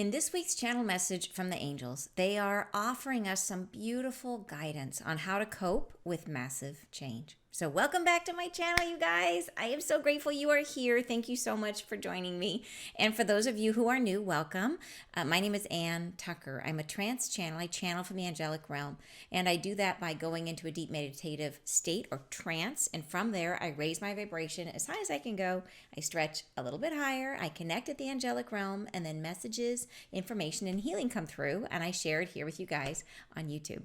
In this week's channel message from the angels, they are offering us some beautiful guidance on how to cope with massive change. So welcome back to my channel, you guys. I am so grateful you are here. Thank you so much for joining me. And for those of you who are new, welcome. My name is Ann Tucker. I'm a trance channel. I channel from the angelic realm. And I do that by going into a deep meditative state or trance. And from there, I raise my vibration as high as I can go. I stretch a little bit higher. I connect at the angelic realm. And then messages, information, and healing come through. And I share it here with you guys on YouTube.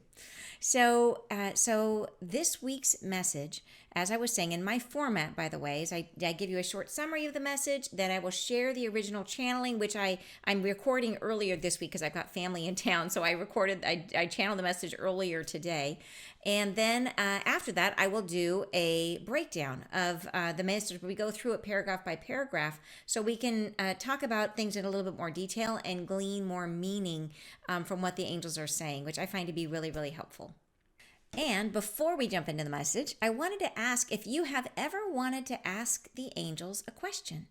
So this week's message, as I was saying, in my format, by the way, is I give you a short summary of the message, then I will share the original channeling, which I'm recording earlier this week because I've got family in town. So I channeled the message earlier today. And then after that, I will do a breakdown of the message. We go through it paragraph by paragraph so we can talk about things in a little bit more detail and glean more meaning from what the angels are saying, which I find to be really, really helpful. And before we jump into the message, I wanted to ask if you have ever wanted to ask the angels a question.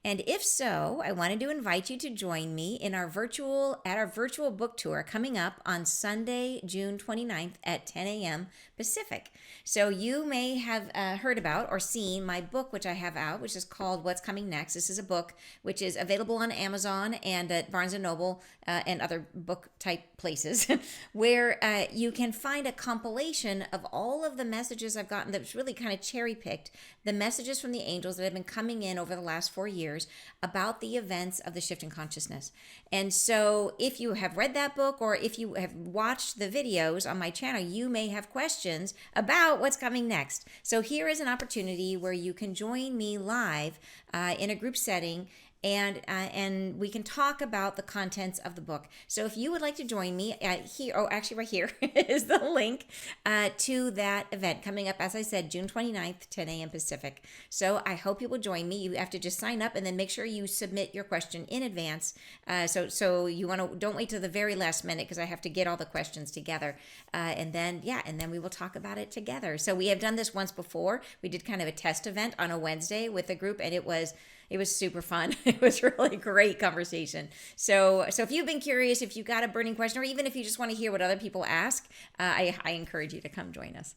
And if so, I wanted to invite you to join me in our virtual book tour coming up on Sunday, June 29th at 10 a.m. Pacific. So you may have heard about or seen my book, which I have out, which is called What's Coming Next. This is a book which is available on Amazon and at Barnes & Noble and other book type places where you can find a compilation of all of the messages I've gotten that's really kind of cherry picked, the messages from the angels that have been coming in over the last 4 years about the events of the shift in consciousness. And so if you have read that book or if you have watched the videos on my channel, you may have questions about what's coming next. So here is an opportunity where you can join me live in a group setting and we can talk about the contents of the book. So if you would like to join me actually right here is the link to that event coming up, as I said, June 29th, 10 a.m. Pacific. So I hope you will join me. You have to just sign up and then make sure you submit your question in advance. So you don't wait till the very last minute because I have to get all the questions together. And then we will talk about it together. So we have done this once before. We did kind of a test event on a Wednesday with a group, and it was super fun. It was really great conversation. So if you've been curious, if you've got a burning question, or even if you just want to hear what other people ask, I encourage you to come join us.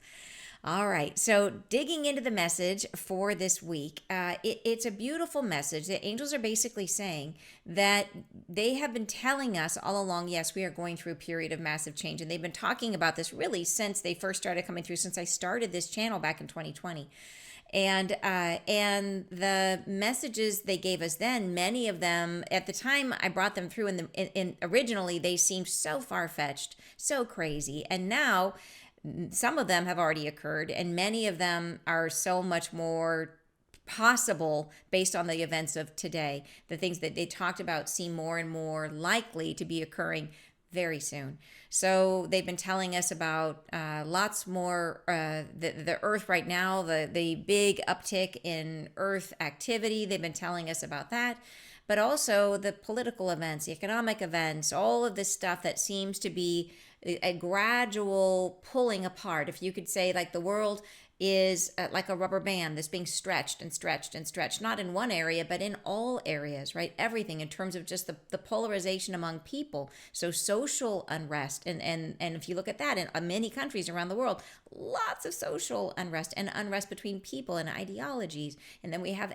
All right, so digging into the message for this week, it's a beautiful message. The angels are basically saying that they have been telling us all along, yes, we are going through a period of massive change. And they've been talking about this really since they first started coming through, since I started this channel back in 2020. And the messages they gave us then, many of them at the time I brought them through in originally they seemed so far-fetched, so crazy. And now some of them have already occurred and many of them are so much more possible based on the events of today. The things that they talked about seem more and more likely to be occurring very soon. So they've been telling us about lots more, the Earth right now, the big uptick in Earth activity. They've been telling us about that, but also the political events, the economic events, all of this stuff that seems to be a gradual pulling apart. If you could say, like, the world is like a rubber band that's being stretched and stretched and stretched, not in one area, but in all areas, right? Everything in terms of just the polarization among people. So social unrest. And if you look at that in many countries around the world, lots of social unrest and unrest between people and ideologies. And then we have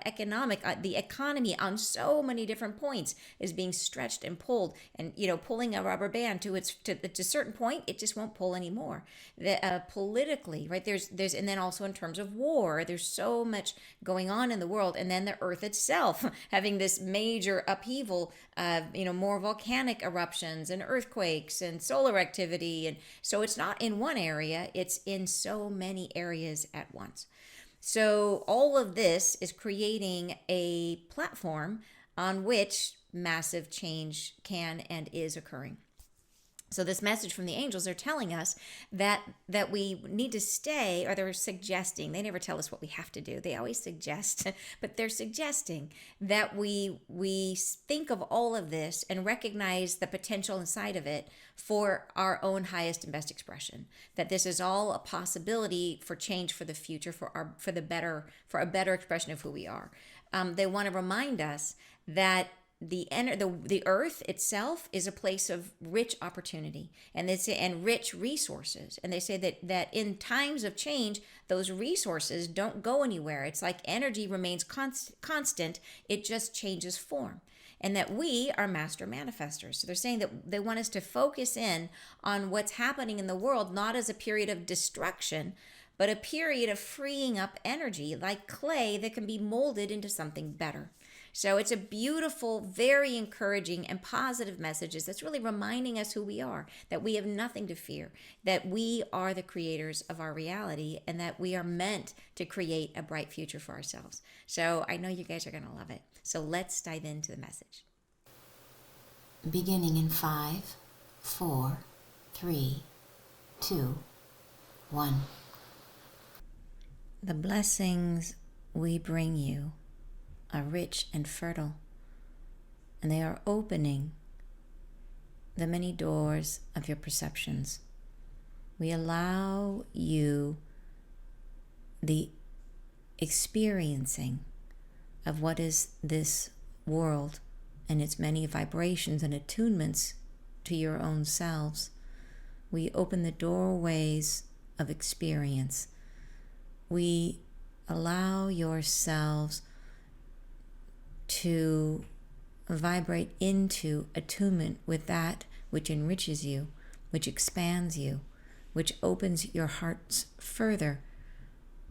the economy on so many different points is being stretched and pulled, and, pulling a rubber band to a certain point, it just won't pull anymore. Politically, right? And then also in terms of war, there's so much going on in the world. And then the earth itself having this major upheaval, more volcanic eruptions and earthquakes and solar activity. And so it's not in one area, it's in so many areas at once. So all of this is creating a platform on which massive change can and is occurring. So this message from the angels are telling us that we need to stay, or they're suggesting, they never tell us what we have to do. They always suggest, but they're suggesting that we think of all of this and recognize the potential inside of it for our own highest and best expression. That this is all a possibility for change for the future, for a better expression of who we are. They want to remind us that the earth itself is a place of rich opportunity, and they say, and rich resources, and they say that in times of change, those resources don't go anywhere. It's like energy remains constant, it just changes form, and that we are master manifestors. So they're saying that they want us to focus in on what's happening in the world, not as a period of destruction, but a period of freeing up energy, like clay that can be molded into something better. So it's a beautiful, very encouraging and positive message that's really reminding us who we are, that we have nothing to fear, that we are the creators of our reality, and that we are meant to create a bright future for ourselves. So I know you guys are going to love it. So let's dive into the message. Beginning in 5, 4, 3, 2, 1. The blessings we bring you are rich and fertile, and they are opening the many doors of your perceptions. We allow you the experiencing of what is this world and its many vibrations and attunements to your own selves. We open the doorways of experience. We allow yourselves to vibrate into attunement with that which enriches you, which expands you, which opens your hearts further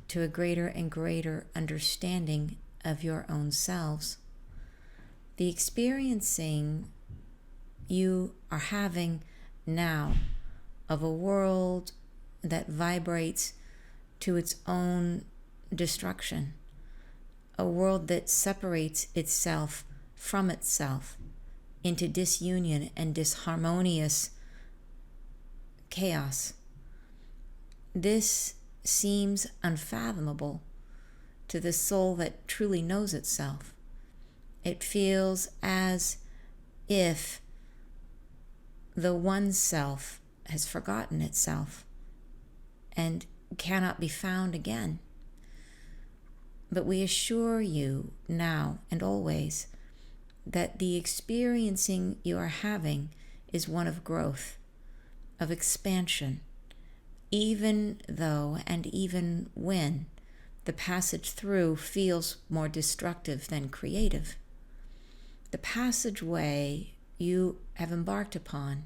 to a greater and greater understanding of your own selves. The experiencing you are having now of a world that vibrates to its own destruction, a world that separates itself from itself into disunion and disharmonious chaos. This seems unfathomable to the soul that truly knows itself. It feels as if the one self has forgotten itself and cannot be found again. But we assure you now and always that the experiencing you are having is one of growth, of expansion, even though and even when the passage through feels more destructive than creative. The passageway you have embarked upon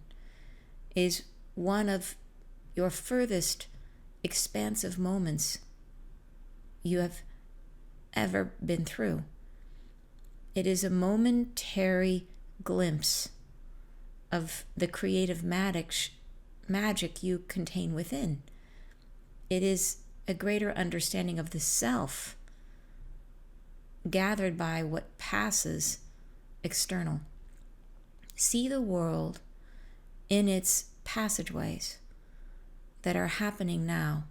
is one of your furthest expansive moments you have ever been through. It is a momentary glimpse of the creative magic you contain within. It is a greater understanding of the self gathered by what passes external. See the world in its passageways that are happening now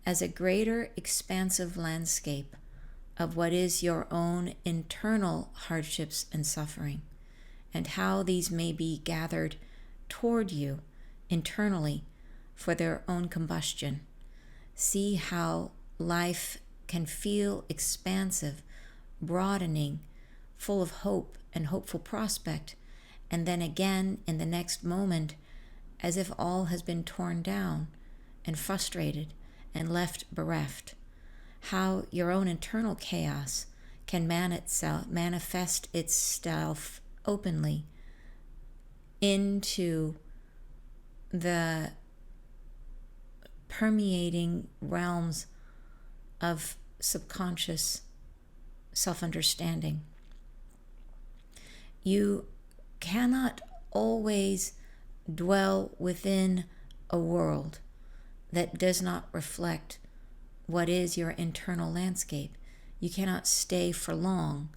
as a greater expansive landscape of what is your own internal hardships and suffering, and how these may be gathered toward you internally for their own combustion. See how life can feel expansive, broadening, full of hope and hopeful prospect, and then again in the next moment as if all has been torn down and frustrated and left bereft. How your own internal chaos can manifest itself openly into the permeating realms of subconscious self-understanding. You cannot always dwell within a world that does not reflect what is your internal landscape. You cannot stay for long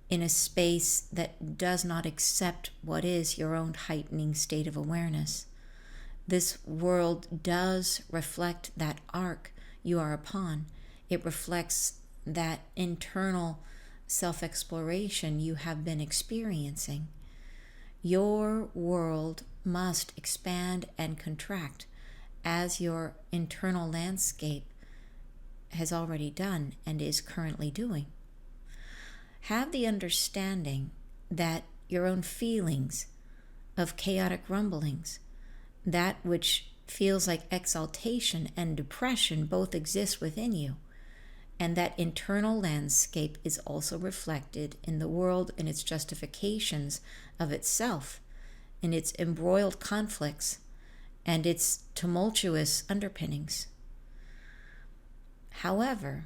in a space that does not accept what is your own heightening state of awareness. This world does reflect that arc you are upon. It reflects that internal self-exploration you have been experiencing. Your world must expand and contract as your internal landscape has already done and is currently doing. have the understanding that your own feelings of chaotic rumblings, that which feels like exaltation and depression, both exist within you. And that internal landscape is also reflected in the world in its justifications of itself, in its embroiled conflicts, and its tumultuous underpinnings. However,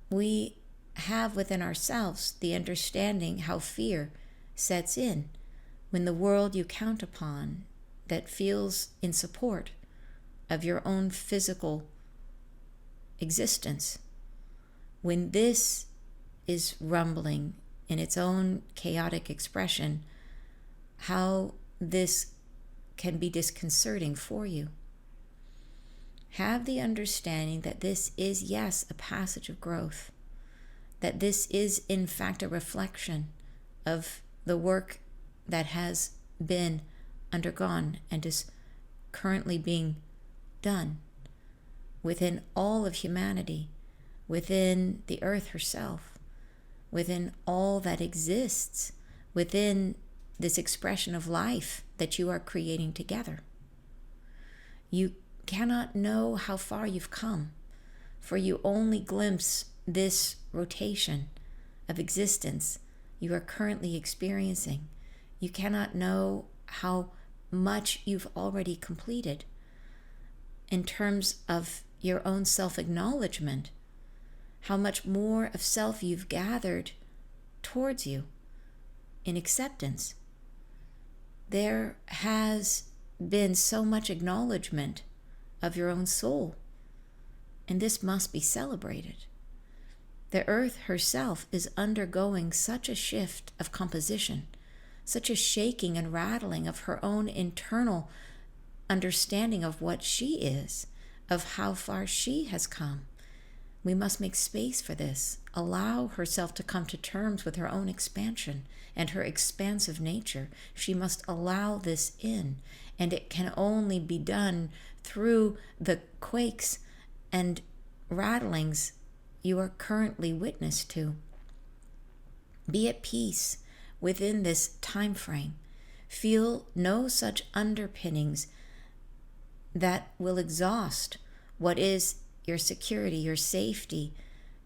we have within ourselves the understanding how fear sets in when the world you count upon that feels in support of your own physical existence, when this is rumbling in its own chaotic expression, how this can be disconcerting for you. Have the understanding that this is, yes, a passage of growth, that this is, in fact, a reflection of the work that has been undergone and is currently being done within all of humanity, within the earth herself, within all that exists, within this expression of life that you are creating together. You cannot know how far you've come, for you only glimpse this rotation of existence you are currently experiencing. You cannot know how much you've already completed in terms of your own self-acknowledgement, how much more of self you've gathered towards you in acceptance. There has been so much acknowledgement of your own soul, and this must be celebrated. The earth herself is undergoing such a shift of composition, such a shaking and rattling of her own internal understanding of what she is, of how far she has come. We must make space for this, allow herself to come to terms with her own expansion and her expansive nature. She must allow this in, and it can only be done through the quakes and rattlings you are currently witness to. Be at peace within this time frame. Feel no such underpinnings that will exhaust what is your security, your safety,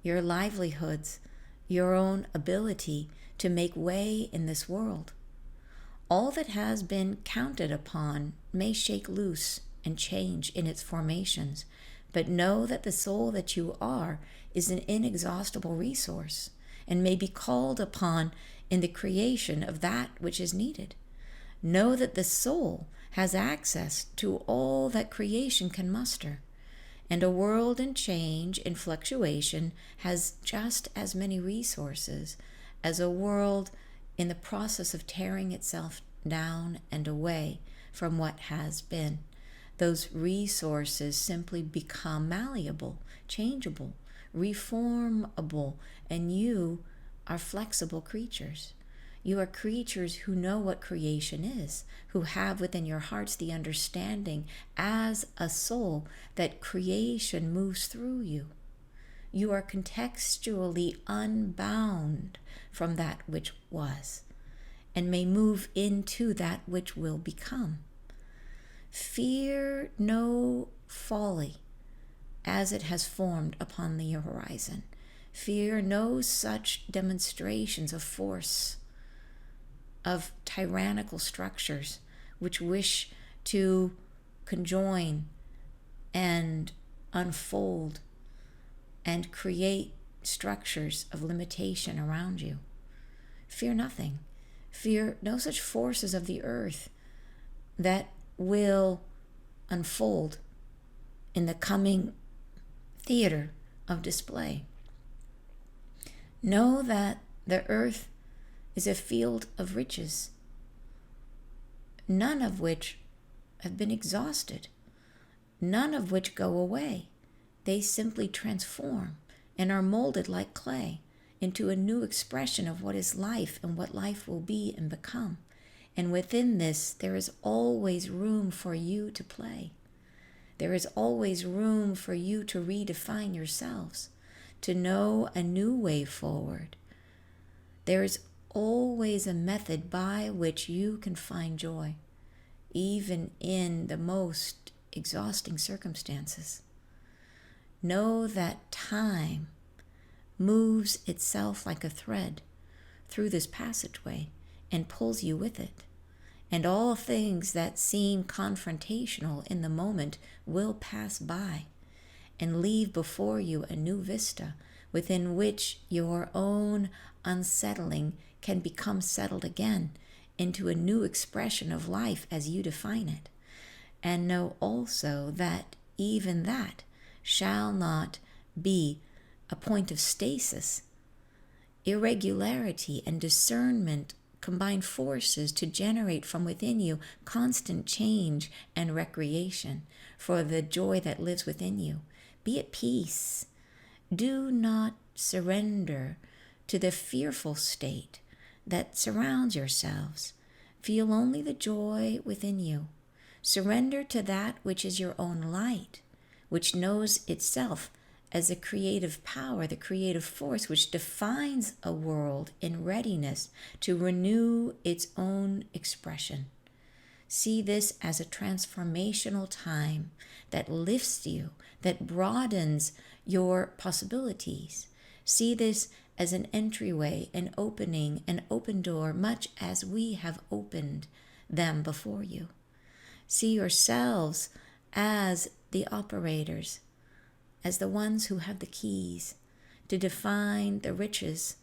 your livelihoods, your own ability to make way in this world. All that has been counted upon may shake loose and change in its formations, but know that the soul that you are is an inexhaustible resource and may be called upon in the creation of that which is needed. Know that the soul has access to all that creation can muster, and a world in change, in fluctuation, has just as many resources as a world in the process of tearing itself down and away from what has been. Those resources simply become malleable, changeable, reformable, and you are flexible creatures. You are creatures who know what creation is, who have within your hearts the understanding as a soul that creation moves through you. You are contextually unbound from that which was and may move into that which will become. Fear no folly as it has formed upon the horizon. Fear no such demonstrations of force, of tyrannical structures which wish to conjoin and unfold and create structures of limitation around you. Fear nothing. Fear no such forces of the earth that will unfold in the coming theater of display. Know that the earth is a field of riches, none of which have been exhausted, none of which go away. They simply transform and are molded like clay into a new expression of what is life and what life will be and become. And within this, there is always room for you to play. There is always room for you to redefine yourselves, to know a new way forward. There is always a method by which you can find joy, even in the most exhausting circumstances. Know that time moves itself like a thread through this passageway and pulls you with it. And all things that seem confrontational in the moment will pass by and leave before you a new vista within which your own unsettling can become settled again into a new expression of life as you define it. And know also that even that shall not be a point of stasis. Irregularity and discernment combine forces to generate from within you constant change and recreation for the joy that lives within you. Be at peace. Do not surrender to the fearful state that surrounds yourselves. Feel only the joy within you. Surrender to that which is your own light, which knows itself as the creative power, the creative force which defines a world in readiness to renew its own expression. See this as a transformational time that lifts you, that broadens your possibilities. See this as an entryway, an opening, an open door, much as we have opened them before you. See yourselves as the operators, as the ones who have the keys to define the riches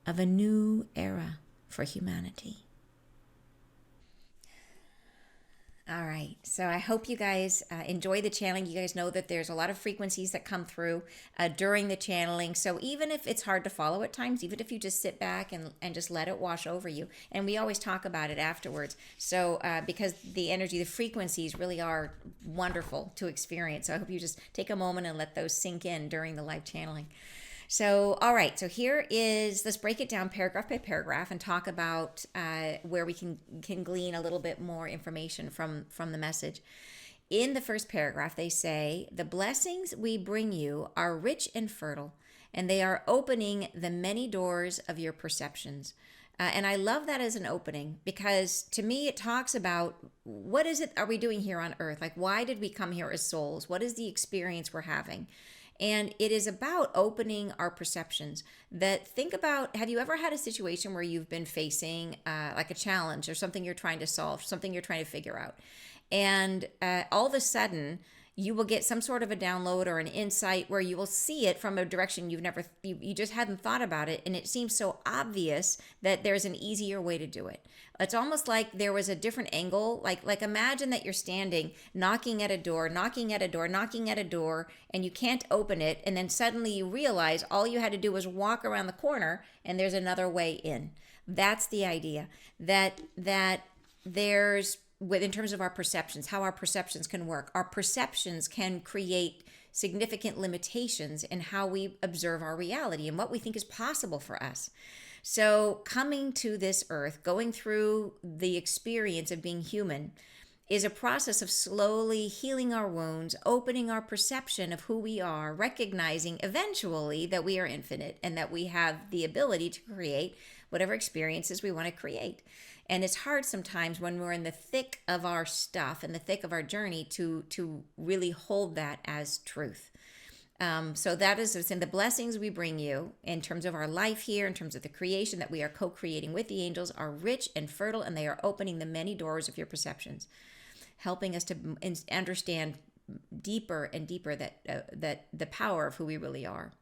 of a new era for humanity. All right, so I hope you guys enjoy the channeling. You guys know that there's a lot of frequencies that come through during the channeling. So even if it's hard to follow at times, even if you just sit back and just let it wash over you, and we always talk about it afterwards. So because the energy, the frequencies really are wonderful to experience. So I hope you just take a moment and let those sink in during the live channeling. So, all right, so here is, let's break it down paragraph by paragraph and talk about where we can glean a little bit more information from the message. In the first paragraph, they say, the blessings we bring you are rich and fertile, and they are opening the many doors of your perceptions. And I love that as an opening, because to me it talks about what is it are we doing here on earth? Like, why did we come here as souls? What is the experience we're having? And it is about opening our perceptions. That think about, have you ever had a situation where you've been facing like a challenge or something you're trying to solve, something you're trying to figure out, and all of a sudden you will get some sort of a download or an insight where you will see it from a direction you just hadn't thought about it, and it seems so obvious that there's an easier way to do it. It's almost like there was a different angle. Like imagine that you're standing, knocking at a door, and you can't open it, and then suddenly you realize all you had to do was walk around the corner, and there's another way in. That's the idea. That there's, in terms of our perceptions, how our perceptions can work. Our perceptions can create significant limitations in how we observe our reality and what we think is possible for us. So coming to this earth, going through the experience of being human, is a process of slowly healing our wounds, opening our perception of who we are, recognizing eventually that we are infinite and that we have the ability to create whatever experiences we want to create. And it's hard sometimes when we're in the thick of our stuff, in the thick of our journey, to really hold that as truth. So that is in the blessings we bring you in terms of our life here, in terms of the creation that we are co-creating with the angels, are rich and fertile, and they are opening the many doors of your perceptions, helping us to understand deeper and deeper that the power of who we really are.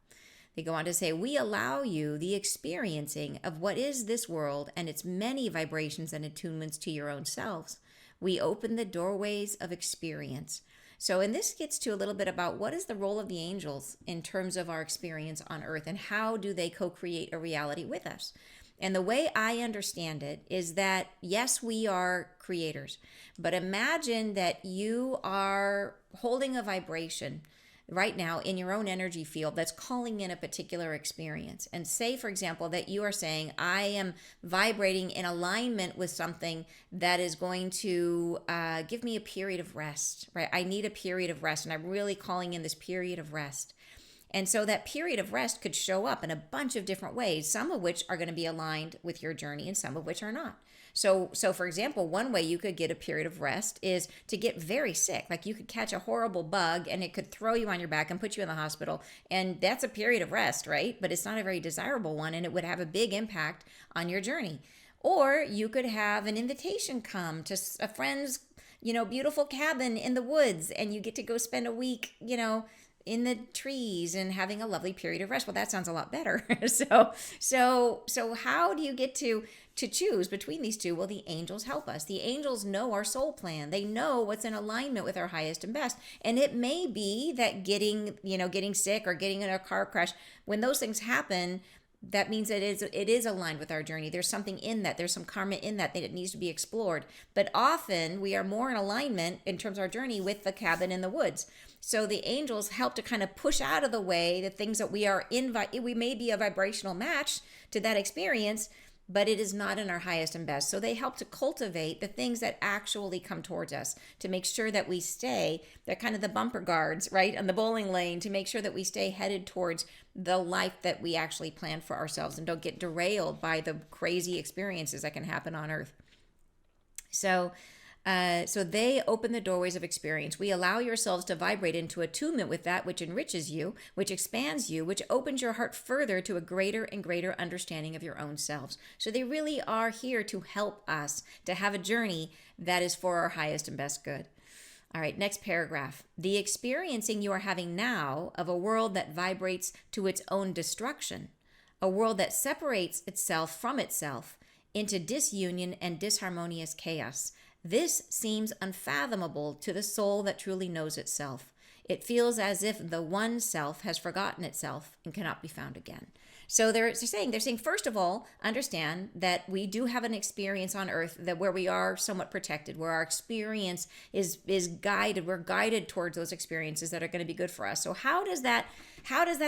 They go on to say, we allow you the experiencing of what is this world and its many vibrations and attunements to your own selves. We open the doorways of experience. So, and this gets to a little bit about what is the role of the angels in terms of our experience on earth, and how do they co-create a reality with us? And the way I understand it is that, yes, we are creators, but imagine that you are holding a vibration right now in your own energy field that's calling in a particular experience. And say, for example, that you are saying, I am vibrating in alignment with something that is going to give me a period of rest, right? I need a period of rest, and I'm really calling in this period of rest. And so that period of rest could show up in a bunch of different ways, some of which are going to be aligned with your journey and some of which are not. So for example, one way you could get a period of rest is to get very sick. Like you could catch a horrible bug and it could throw you on your back and put you in the hospital. And that's a period of rest, right? But it's not a very desirable one, and it would have a big impact on your journey. Or you could have an invitation come to a friend's, beautiful cabin in the woods, and you get to go spend a week, in the trees and having a lovely period of rest. Well, that sounds a lot better. So how do you get to choose between these two? Well, the angels help us. The angels know our soul plan. They know what's in alignment with our highest and best. And it may be that getting sick or getting in a car crash, when those things happen, that means it is aligned with our journey. There's something in that. There's some karma in that it needs to be explored. But often we are more in alignment in terms of our journey with the cabin in the woods. So the angels help to kind of push out of the way the things that we are we may be a vibrational match to that experience, but it is not in our highest and best. So they help to cultivate the things that actually come towards us, to make sure that we stay, they're kind of the bumper guards, right, on the bowling lane, to make sure that we stay headed towards the life that we actually plan for ourselves and don't get derailed by the crazy experiences that can happen on earth. So they open the doorways of experience. We allow yourselves to vibrate into attunement with that which enriches you, which expands you, which opens your heart further to a greater and greater understanding of your own selves. So they really are here to help us to have a journey that is for our highest and best good. All right, next paragraph. The experiencing you are having now of a world that vibrates to its own destruction, a world that separates itself from itself into disunion and disharmonious chaos. This seems unfathomable to the soul that truly knows itself. It feels as if the one self has forgotten itself and cannot be found again. So they're saying, first of all, understand that we do have an experience on earth that where we are somewhat protected, where our experience is guided. We're guided towards those experiences that are going to be good for us. So how does that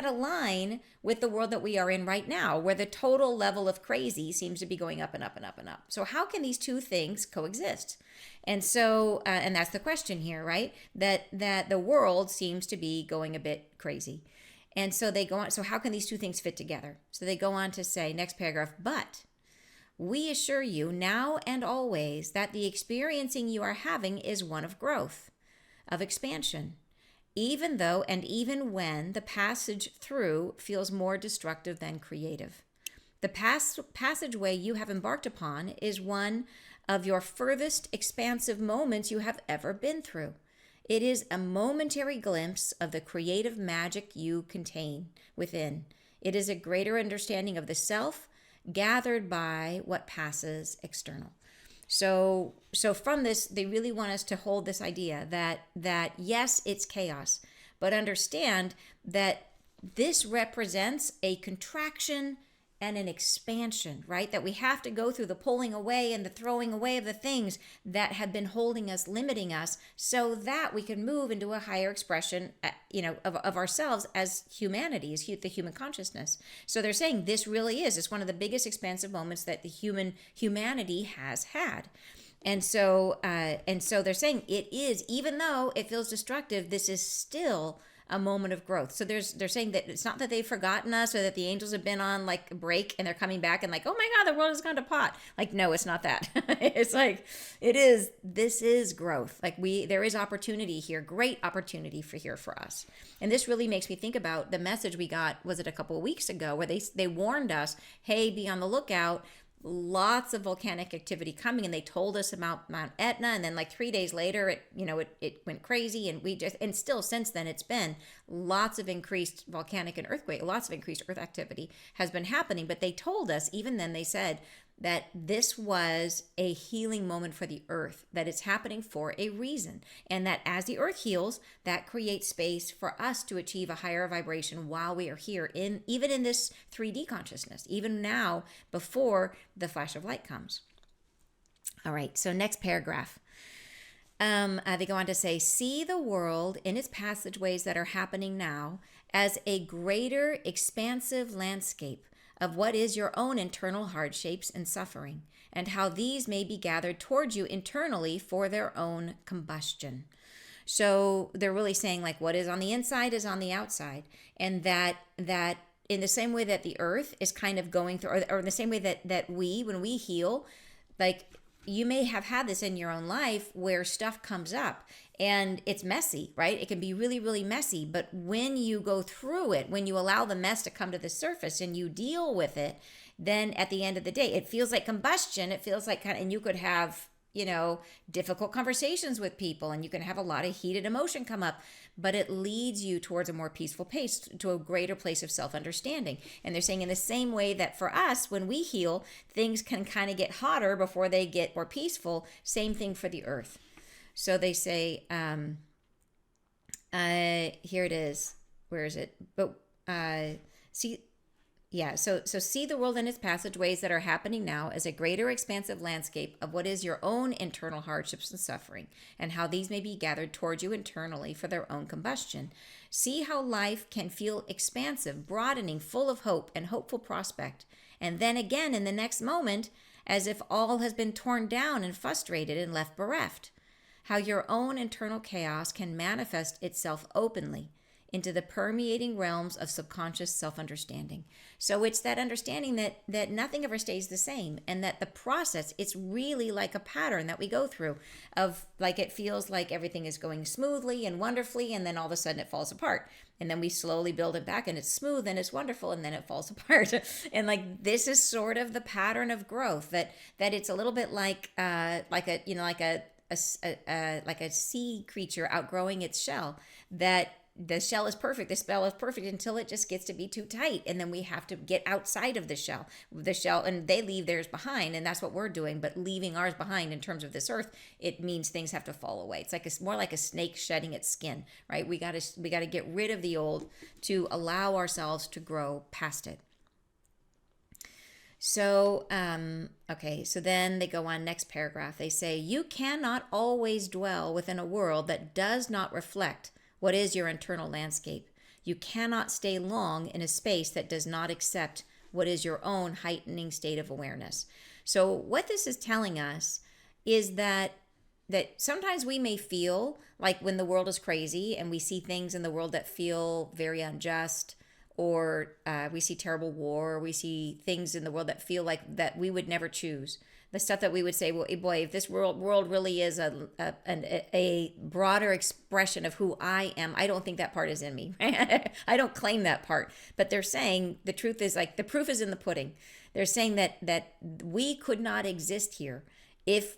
align with the world that we are in right now, where the total level of crazy seems to be going up and up and up and up? So how can these two things coexist? And so, and that's the question here, right? That the world seems to be going a bit crazy. And so they go on, so how can these two things fit together? So they go on to say, next paragraph, but we assure you now and always that the experiencing you are having is one of growth, of expansion, even though and even when the passage through feels more destructive than creative. The passageway you have embarked upon is one of your furthest expansive moments you have ever been through. It is a momentary glimpse of the creative magic you contain within. It is a greater understanding of the self gathered by what passes external. So from this, they really want us to hold this idea that yes, it's chaos, but understand that this represents a contraction and an expansion, right? That we have to go through the pulling away and the throwing away of the things that have been holding us, limiting us, so that we can move into a higher expression, of ourselves as humanity, as the human consciousness. So they're saying this really is. It's one of the biggest expansive moments that the humanity has had. And so they're saying it is, even though it feels destructive, this is still a moment of growth. So they're saying that it's not that they've forgotten us or that the angels have been on like a break and they're coming back and like, oh my God, the world has gone to pot. Like, no, it's not that. It's like, this is growth. Like there is opportunity here, great opportunity for us. And this really makes me think about the message we got, was it a couple of weeks ago, where they warned us, hey, be on the lookout. Lots of volcanic activity coming, and they told us about Mount Etna, and then like 3 days later it went crazy, and still since then it's been lots of increased volcanic and earthquake, lots of increased earth activity has been happening. But they told us, even then they said that this was a healing moment for the earth, that it's happening for a reason, and that as the earth heals, that creates space for us to achieve a higher vibration while we are here, even in this 3D consciousness, even now before the flash of light comes. All right, so next paragraph. They go on to say, see the world in its passageways that are happening now as a greater expansive landscape of what is your own internal hardships and suffering, and how these may be gathered towards you internally for their own combustion. So they're really saying like what is on the inside is on the outside, and that in the same way that the earth is kind of going through, or in the same way that we, when we heal, like you may have had this in your own life where stuff comes up and it's messy, right? It can be really, really messy. But when you go through it, when you allow the mess to come to the surface and you deal with it, then at the end of the day, it feels like combustion. It feels like and you could have, difficult conversations with people, and you can have a lot of heated emotion come up, but it leads you towards a more peaceful pace, to a greater place of self-understanding. And they're saying in the same way that for us, when we heal, things can kind of get hotter before they get more peaceful. Same thing for the earth. So they say, here it is. Where is it? But see, yeah, so see the world in its passageways that are happening now as a greater expansive landscape of what is your own internal hardships and suffering, and how these may be gathered towards you internally for their own combustion. See how life can feel expansive, broadening, full of hope and hopeful prospect, and then again in the next moment, as if all has been torn down and frustrated and left bereft. How your own internal chaos can manifest itself openly into the permeating realms of subconscious self-understanding. So it's that understanding that nothing ever stays the same, and that the process, it's really like a pattern that we go through of like, it feels like everything is going smoothly and wonderfully, and then all of a sudden it falls apart. And then we slowly build it back and it's smooth and it's wonderful, and then it falls apart. And like, this is sort of the pattern of growth, that it's a little bit like a sea creature outgrowing its shell, that the shell is perfect, the spell is perfect until it just gets to be too tight, and then we have to get outside of the shell, and they leave theirs behind, and that's what we're doing. But leaving ours behind in terms of this earth, it means things have to fall away. It's like more like a snake shedding its skin, right? We got to get rid of the old to allow ourselves to grow past it. So, okay, so then they go on, next paragraph. They say, you cannot always dwell within a world that does not reflect what is your internal landscape. You cannot stay long in a space that does not accept what is your own heightening state of awareness. So what this is telling us is that sometimes we may feel like when the world is crazy and we see things in the world that feel very unjust, or we see terrible war, or we see things in the world that feel like that we would never choose. The stuff that we would say, well, boy, if this world really is a broader expression of who I am, I don't think that part is in me. I don't claim that part. But they're saying the truth is, like, the proof is in the pudding. They're saying that we could not exist here if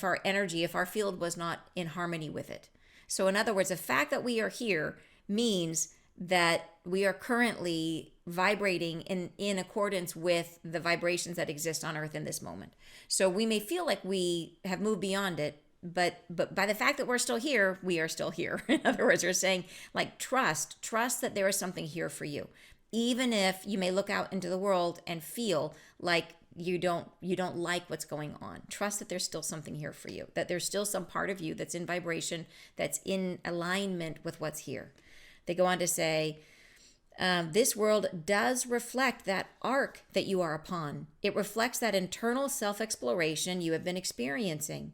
our energy, if our field was not in harmony with it. So in other words, the fact that we are here means that we are currently vibrating in accordance with the vibrations that exist on earth in this moment. So we may feel like we have moved beyond it, but by the fact that we're still here, we are still here. In other words, we're saying, like, trust that there is something here for you. Even if you may look out into the world and feel like you don't like what's going on, trust that there's still something here for you, that there's still some part of you that's in vibration, that's in alignment with what's here. They go on to say, this world does reflect that arc that you are upon. It reflects that internal self-exploration you have been experiencing.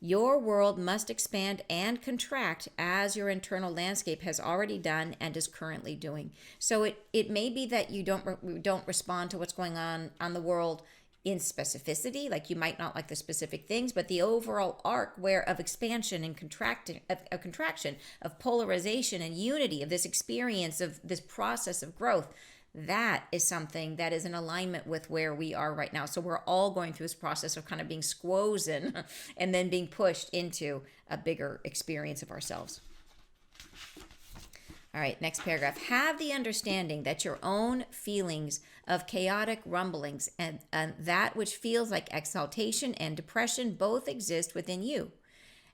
Your world must expand and contract as your internal landscape has already done and is currently doing. So it may be that you don't respond to what's going on the world in specificity, like you might not like the specific things, but the overall arc of expansion and contraction, of polarization and unity, of this experience, of this process of growth, that is something that is in alignment with where we are right now. So we're all going through this process of kind of being squozen and then being pushed into a bigger experience of ourselves. All right, next paragraph. Have the understanding that your own feelings of chaotic rumblings and that which feels like exaltation and depression both exist within you.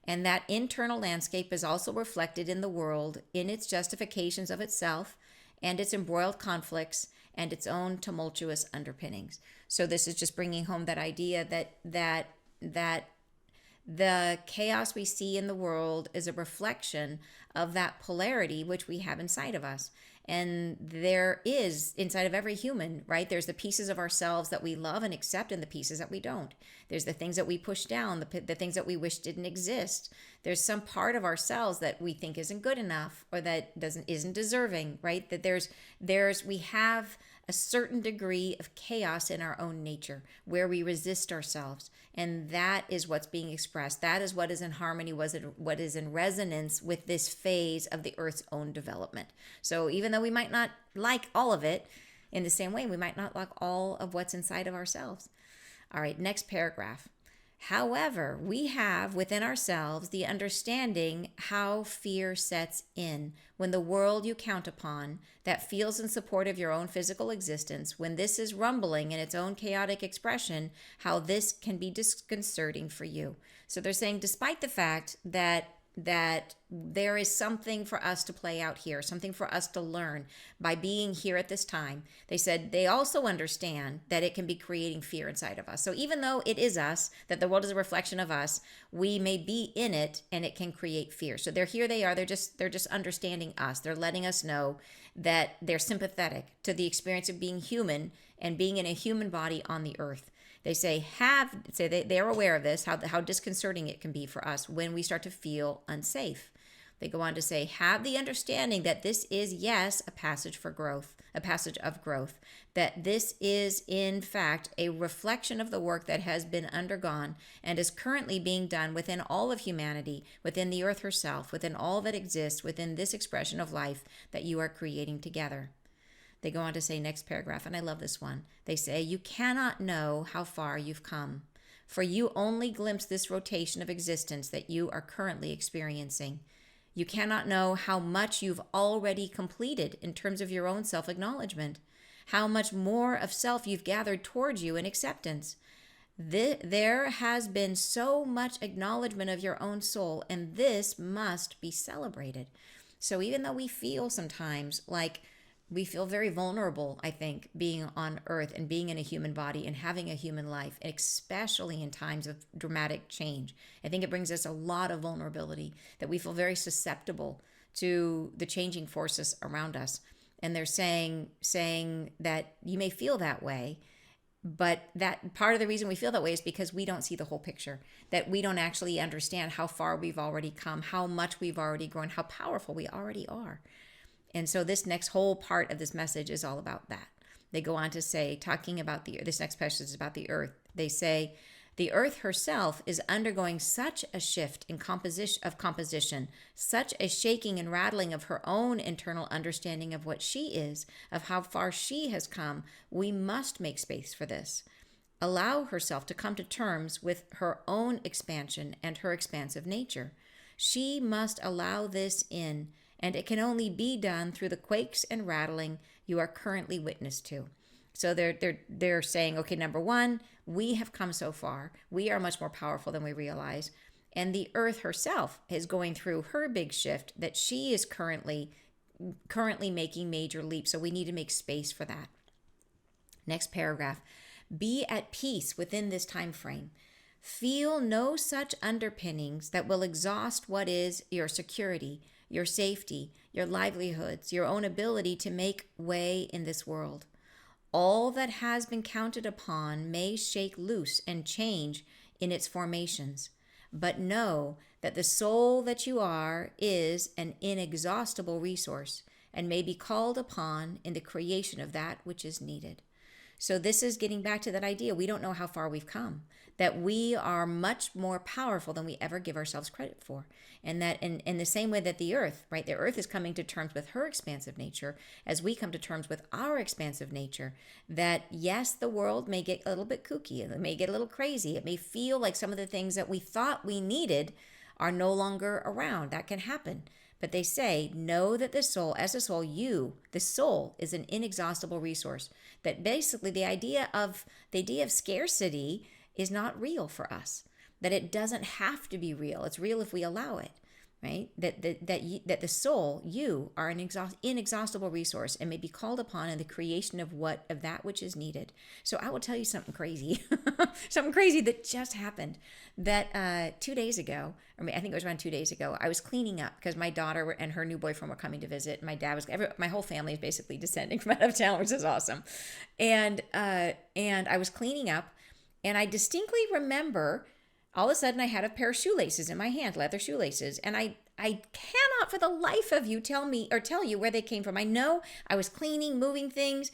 And that internal landscape is also reflected in the world, in its justifications of itself and its embroiled conflicts and its own tumultuous underpinnings. So this is just bringing home that idea that the chaos we see in the world is a reflection of that polarity which we have inside of us. And there is inside of every human, right? There's the pieces of ourselves that we love and accept and the pieces that we don't. There's the things that we push down, the things that we wish didn't exist. There's some part of ourselves that we think isn't good enough or that isn't deserving, right? That we have a certain degree of chaos in our own nature where we resist ourselves. And that is what's being expressed. That is what is in harmony, what is in resonance with this phase of the Earth's own development. So even though we might not like all of it, in the same way, we might not like all of what's inside of ourselves. All right, next paragraph. However, we have within ourselves the understanding how fear sets in when the world you count upon that feels in support of your own physical existence, when this is rumbling in its own chaotic expression, how this can be disconcerting for you. So they're saying, despite the fact that there is something for us to play out here, something for us to learn by being here at this time. They said they also understand that it can be creating fear inside of us. So even though it is us, that the world is a reflection of us, we may be in it and it can create fear. So they are, they're just understanding us. They're letting us know that they're sympathetic to the experience of being human and being in a human body on the earth. They say they're aware of this, how disconcerting it can be for us when we start to feel unsafe. They go on to say, have the understanding that this is, yes, a passage of growth, that this is, in fact, a reflection of the work that has been undergone and is currently being done within all of humanity, within the earth herself, within all that exists, within this expression of life that you are creating together. They go on to say, next paragraph, and I love this one. They say, you cannot know how far you've come, for you only glimpse this rotation of existence that you are currently experiencing. You cannot know how much you've already completed in terms of your own self-acknowledgement, how much more of self you've gathered towards you in acceptance. There has been so much acknowledgement of your own soul, and this must be celebrated. So even though we feel sometimes like we feel very vulnerable, I think, being on earth and being in a human body and having a human life, especially in times of dramatic change. I think it brings us a lot of vulnerability, that we feel very susceptible to the changing forces around us. And they're saying that you may feel that way, but that part of the reason we feel that way is because we don't see the whole picture, that we don't actually understand how far we've already come, how much we've already grown, how powerful we already are. And so this next whole part of this message is all about that. They go on to say, talking about this next passage is about the earth. They say, the earth herself is undergoing such a shift in composition, such a shaking and rattling of her own internal understanding of what she is, of how far she has come. We must make space for this. Allow herself to come to terms with her own expansion and her expansive nature. She must allow this in, and it can only be done through the quakes and rattling you are currently witness to. So they're saying, okay, number one, we have come so far. We are much more powerful than we realize. And the earth herself is going through her big shift that she is currently making major leaps. So we need to make space for that. Next paragraph. Be at peace within this time frame. Feel no such underpinnings that will exhaust what is your security, your safety, your livelihoods, your own ability to make way in this world. All that has been counted upon may shake loose and change in its formations, but know that the soul that you are is an inexhaustible resource and may be called upon in the creation of that which is needed. So this is getting back to that idea. We don't know how far we've come, that we are much more powerful than we ever give ourselves credit for. And that in the same way that the earth, right, the earth is coming to terms with her expansive nature as we come to terms with our expansive nature, that yes, the world may get a little bit kooky, it may get a little crazy. It may feel like some of the things that we thought we needed are no longer around. That can happen. But they say, know that the soul is an inexhaustible resource. That basically the idea of scarcity is not real for us. That it doesn't have to be real. It's real if we allow it. right? That the soul, you, are an inexhaustible resource and may be called upon in the creation of that which is needed. So I will tell you something crazy, something crazy that just happened. That 2 days ago, I think it was around 2 days ago, I was cleaning up because my daughter and her new boyfriend were coming to visit. My dad was, my whole family is basically descending from out of town, which is awesome. And I was cleaning up, and I distinctly remember all of a sudden I had a pair of shoelaces in my hand, leather shoelaces, and I cannot for the life of you tell you where they came from. I know I was cleaning, moving things,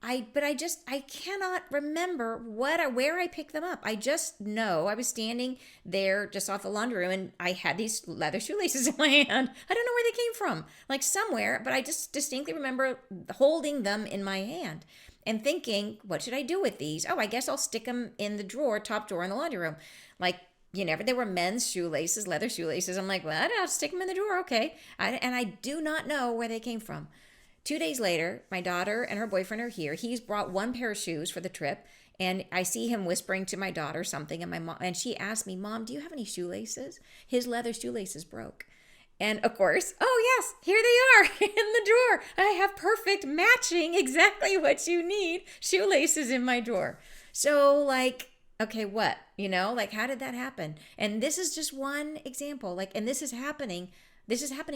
but I cannot remember where I picked them up. I just know I was standing there just off the laundry room, and I had these leather shoelaces in my hand. I don't know where they came from, like somewhere, but I just distinctly remember holding them in my hand and thinking, what should I do with these? Oh, I guess I'll stick them in the top drawer in the laundry room. Like, they were men's shoelaces, leather shoelaces. I'm like, well, I'll stick them in the drawer, okay. And I do not know where they came from. 2 days later, my daughter and her boyfriend are here. He's brought one pair of shoes for the trip, and I see him whispering to my daughter something, and she asked me, Mom, do you have any shoelaces? His leather shoelaces broke. And of course, oh yes, here they are in the drawer. I have perfect matching, exactly what you need, shoelaces in my drawer. So like, okay, what? How did that happen? And this is just one example. And this is happening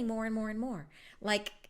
more and more and more.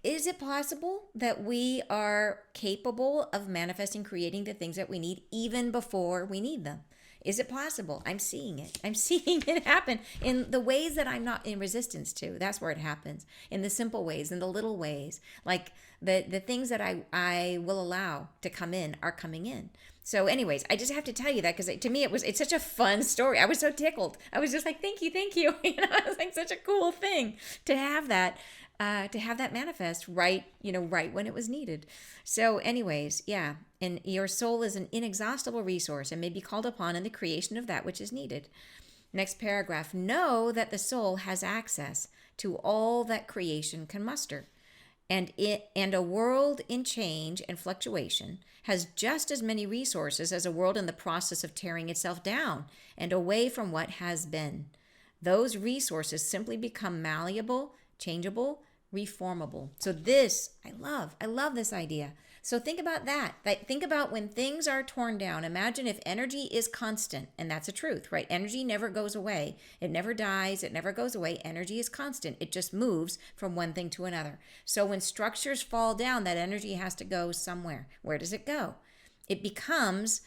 Is it possible that we are capable of manifesting, creating the things that we need even before we need them? Is it possible? I'm seeing it. I'm seeing it happen in the ways that I'm not in resistance to. That's where it happens. In the simple ways, in the little ways. Like the things that I will allow to come in are coming in. So anyways, I just have to tell you that because to me it's such a fun story. I was so tickled. I was just like, thank you. It was like such a cool thing to have that. Manifest right when it was needed. So anyways, yeah, and your soul is an inexhaustible resource and may be called upon in the creation of that which is needed. Next paragraph, know that the soul has access to all that creation can muster. And a world in change and fluctuation has just as many resources as a world in the process of tearing itself down and away from what has been. Those resources simply become malleable, changeable, reformable. So this, I love this idea. So think about that. Think about when things are torn down. Imagine if energy is constant, and that's a truth, right? Energy never goes away. It never dies. It never goes away. Energy is constant. It just moves from one thing to another. So when structures fall down, that energy has to go somewhere. Where does it go? It becomes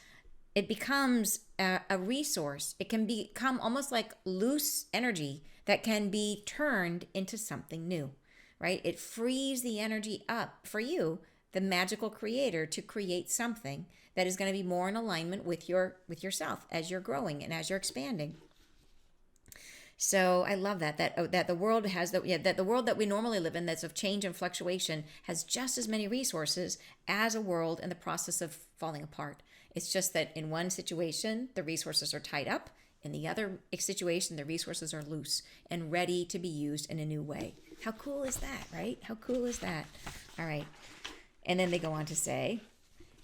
a resource. It can become almost like loose energy that can be turned into something new, right? It frees the energy up for you, the magical creator, to create something that is going to be more in alignment with yourself as you're growing and as you're expanding. So I love that the world that the world that we normally live in, that's of change and fluctuation, has just as many resources as a world in the process of falling apart. It's just that in one situation the resources are tied up, in the other situation the resources are loose and ready to be used in a new way. How cool is that, right? How cool is that? All right. And then they go on to say,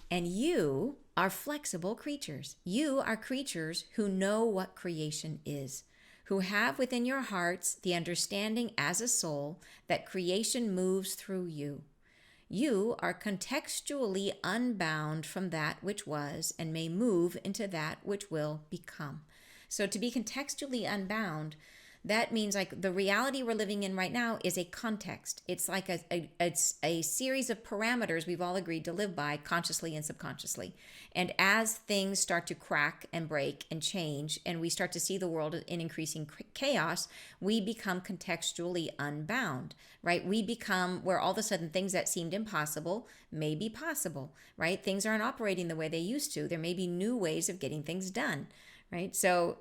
and you are flexible creatures. You are creatures who know what creation is, who have within your hearts the understanding as a soul that creation moves through you. You are contextually unbound from that which was and may move into that which will become. So to be contextually unbound, that means like the reality we're living in right now is a context. It's like a series of parameters we've all agreed to live by consciously and subconsciously. And as things start to crack and break and change, and we start to see the world in increasing chaos, we become contextually unbound, right? We become where all of a sudden things that seemed impossible may be possible, right? Things aren't operating the way they used to. There may be new ways of getting things done. Right? So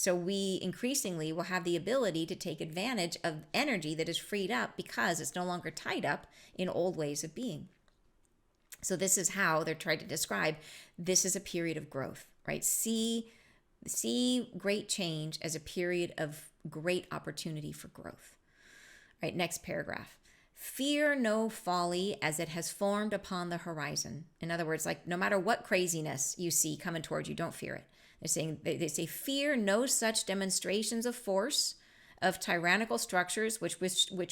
we increasingly will have the ability to take advantage of energy that is freed up because it's no longer tied up in old ways of being. So this is how they're trying to describe this is a period of growth, right? See great change as a period of great opportunity for growth. Right, next paragraph. Fear no folly as it has formed upon the horizon. In other words, like no matter what craziness you see coming towards you, don't fear it. They say, fear no such demonstrations of force, of tyrannical structures which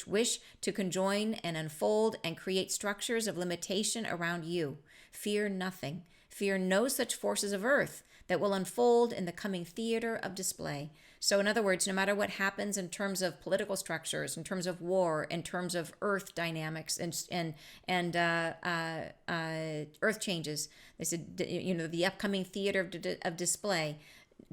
wish to conjoin and unfold and create structures of limitation around you. Fear nothing. Fear no such forces of earth that will unfold in the coming theater of display. So in other words, no matter what happens in terms of political structures, in terms of war, in terms of earth dynamics and earth changes, they said, the upcoming theater of display,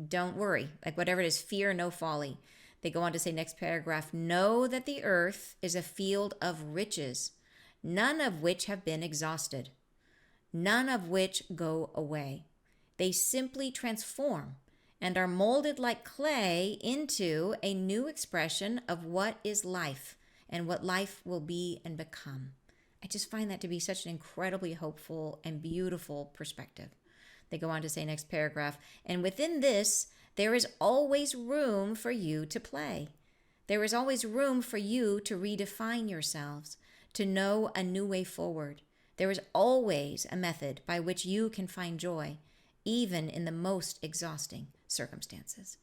don't worry. Like whatever it is, fear no folly. They go on to say, next paragraph, know that the earth is a field of riches, none of which have been exhausted, none of which go away. They simply transform and are molded like clay into a new expression of what is life and what life will be and become. I just find that to be such an incredibly hopeful and beautiful perspective. They go on to say, next paragraph, and within this, there is always room for you to play. There is always room for you to redefine yourselves, to know a new way forward. There is always a method by which you can find joy, even in the most exhausting circumstances.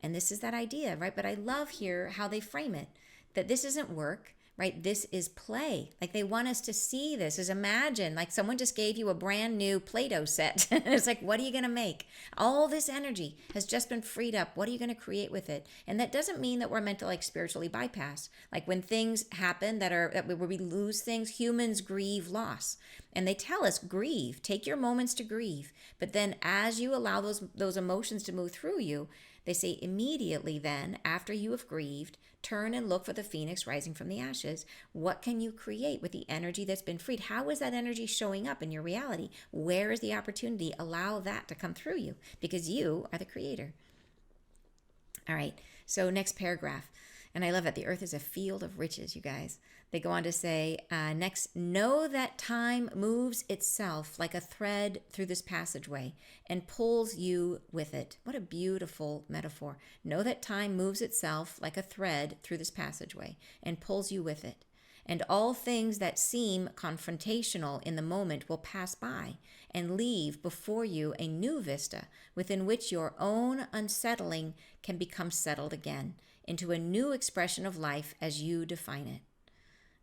And this is that idea, right? But I love here how they frame it, that this isn't work, right? This is play. Like they want us to see this as imagine, like someone just gave you a brand new Play-Doh set. It's like, what are you going to make? All this energy has just been freed up. What are you going to create with it? And that doesn't mean that we're meant to like spiritually bypass. Like when things happen where we lose things, humans grieve loss. And they tell us, grieve, take your moments to grieve. But then as you allow those emotions to move through you, they say immediately then, after you have grieved, turn and look for the phoenix rising from the ashes. What can you create with the energy that's been freed? How is that energy showing up in your reality? Where is the opportunity? Allow that to come through you because you are the creator. All right, so next paragraph. And I love that the earth is a field of riches, you guys. They go on to say, next, know that time moves itself like a thread through this passageway and pulls you with it. What a beautiful metaphor. Know that time moves itself like a thread through this passageway and pulls you with it. And all things that seem confrontational in the moment will pass by and leave before you a new vista within which your own unsettling can become settled again into a new expression of life as you define it.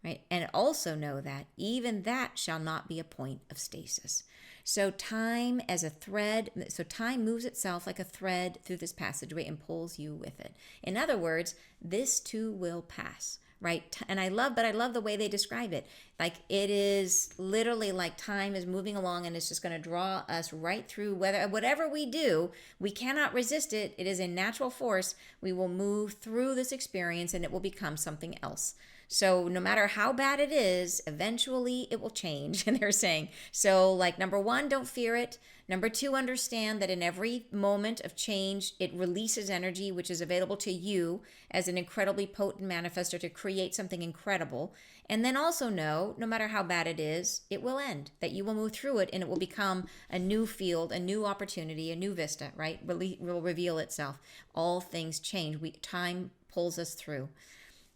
Right? And also know that even that shall not be a point of stasis. So time as a thread, so time moves itself like a thread through this passageway and pulls you with it. In other words, this too will pass, right? And I love the way they describe it. Like it is literally like time is moving along and it's just going to draw us right through whatever we do, we cannot resist it. It is a natural force. We will move through this experience and it will become something else. So no matter how bad it is, eventually it will change. And they're saying, so like number one, don't fear it. Number two, understand that in every moment of change, it releases energy, which is available to you as an incredibly potent manifestor to create something incredible. And then also know, no matter how bad it is, it will end, that you will move through it and it will become a new field, a new opportunity, a new vista, right? Will reveal itself. All things change. Time pulls us through.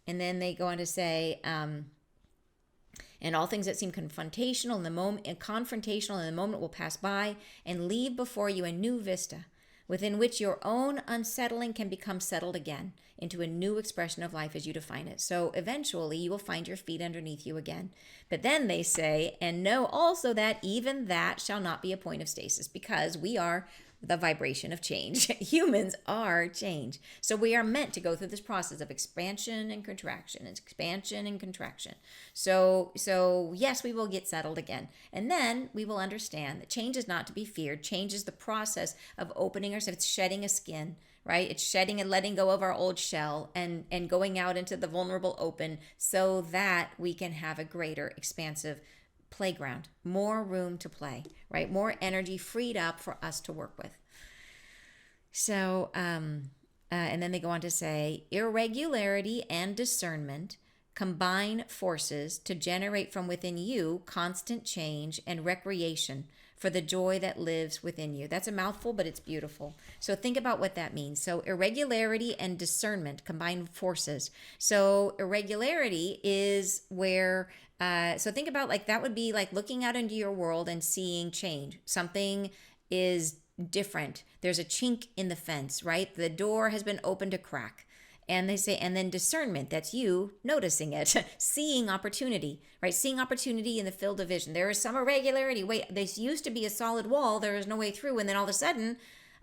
And then they go on to say, and all things that seem confrontational in the moment will pass by and leave before you a new vista within which your own unsettling can become settled again into a new expression of life as you define it. So eventually you will find your feet underneath you again. But then they say, and know also that even that shall not be a point of stasis because we are the vibration of change. Humans are change. So we are meant to go through this process of expansion and contraction, So yes, we will get settled again. And then we will understand that change is not to be feared. Change is the process of opening ourselves. It's shedding a skin, right? It's shedding and letting go of our old shell and going out into the vulnerable open so that we can have a greater expansive playground, more room to play, right? More energy freed up for us to work with. So, and then they go on to say, irregularity and discernment combine forces to generate from within you constant change and recreation for the joy that lives within you. That's a mouthful, but it's beautiful. So think about what that means. So irregularity and discernment combine forces. So irregularity is where, so think about like that would be like looking out into your world and seeing change. Something is different. There's a chink in the fence, right? The door has been opened a crack. And they say, and then discernment, that's you noticing it, seeing opportunity, right? Seeing opportunity in the field of vision. There is some irregularity. Wait, this used to be a solid wall. There is no way through. And then all of a sudden,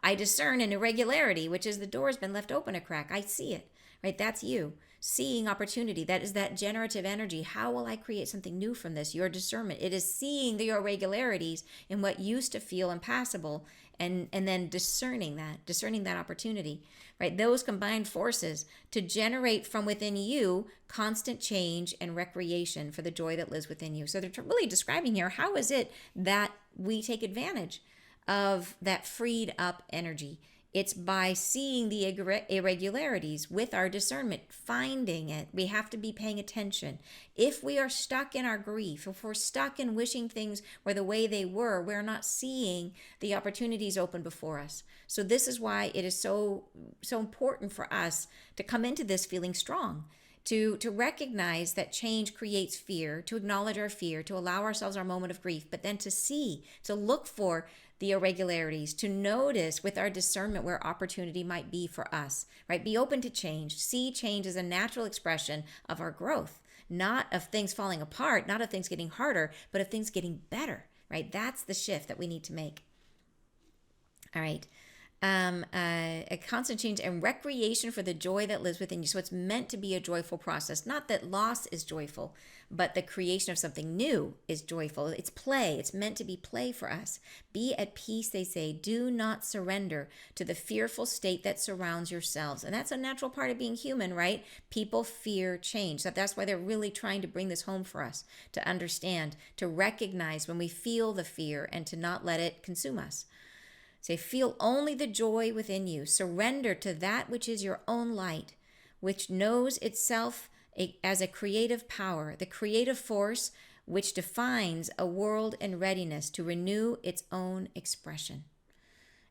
I discern an irregularity, which is the door has been left open a crack. I see it, right? That's you seeing opportunity. That is that generative energy. How will I create something new from this? Your discernment. It is seeing the irregularities in what used to feel impassable, and then discerning that opportunity, right? Those combined forces to generate from within you constant change and recreation for the joy that lives within you. So they're really describing here, how is it that we take advantage of that freed up energy? It's by seeing the irregularities with our discernment, finding it. We have to be paying attention. If we are stuck in our grief, if we're stuck in wishing things were the way they were, we're not seeing the opportunities open before us. So this is why it is so important for us to come into this feeling strong, to recognize that change creates fear, to acknowledge our fear, to allow ourselves our moment of grief, but then to see, to look for the irregularities, to notice with our discernment where opportunity might be for us, right? Be open to change. See change as a natural expression of our growth, not of things falling apart, not of things getting harder, but of things getting better, right? That's the shift that we need to make. All right. A constant change and recreation for the joy that lives within you. So it's meant to be a joyful process. Not that loss is joyful, but the creation of something new is joyful. It's play. It's meant to be play for us. Be at peace, they say. Do not surrender to the fearful state that surrounds yourselves. And that's a natural part of being human, right? People fear change. So that's why they're really trying to bring this home for us, to understand, to recognize when we feel the fear and to not let it consume us. Say, feel only the joy within you. Surrender to that which is your own light, which knows itself as a creative power, the creative force which defines a world in readiness to renew its own expression.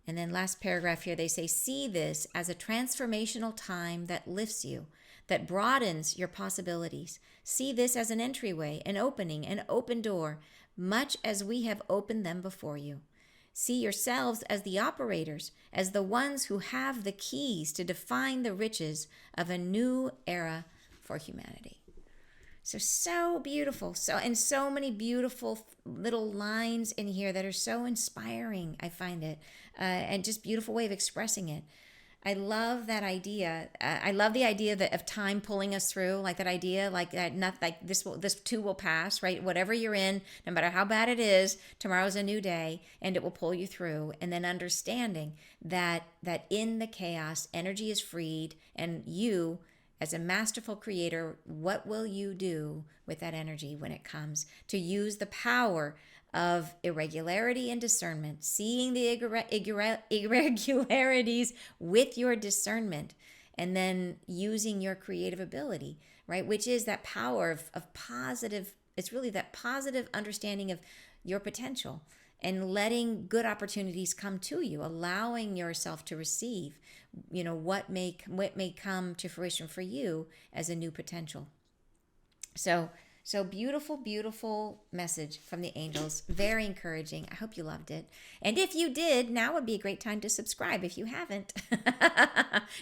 And then last paragraph here, they say, see this as a transformational time that lifts you, that broadens your possibilities. See this as an entryway, an opening, an open door, much as we have opened them before you. See yourselves as the operators, as the ones who have the keys to define the riches of a new era for humanity. So beautiful. And so many beautiful little lines in here that are so inspiring, I find it, and just beautiful way of expressing it. I love that idea. I love the idea of time pulling us through, like that idea, like that. Not like this too will pass, right? Whatever you're in, no matter how bad it is, tomorrow's a new day, and it will pull you through. And then understanding that in the chaos, energy is freed, and you, as a masterful creator, what will you do with that energy when it comes to use the power of irregularity and discernment, seeing the irregularities with your discernment, and then using your creative ability, right? Which is that power of positive, it's really that positive understanding of your potential and letting good opportunities come to you, allowing yourself to receive, what may come to fruition for you as a new potential. So beautiful, beautiful message from the angels. Very encouraging. I hope you loved it. And if you did, now would be a great time to subscribe if you haven't.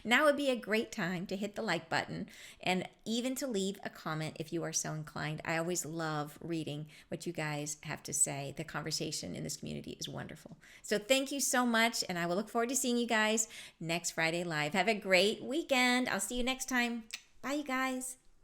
Now would be a great time to hit the like button and even to leave a comment if you are so inclined. I always love reading what you guys have to say. The conversation in this community is wonderful. So thank you so much, and I will look forward to seeing you guys next Friday live. Have a great weekend. I'll see you next time. Bye, you guys.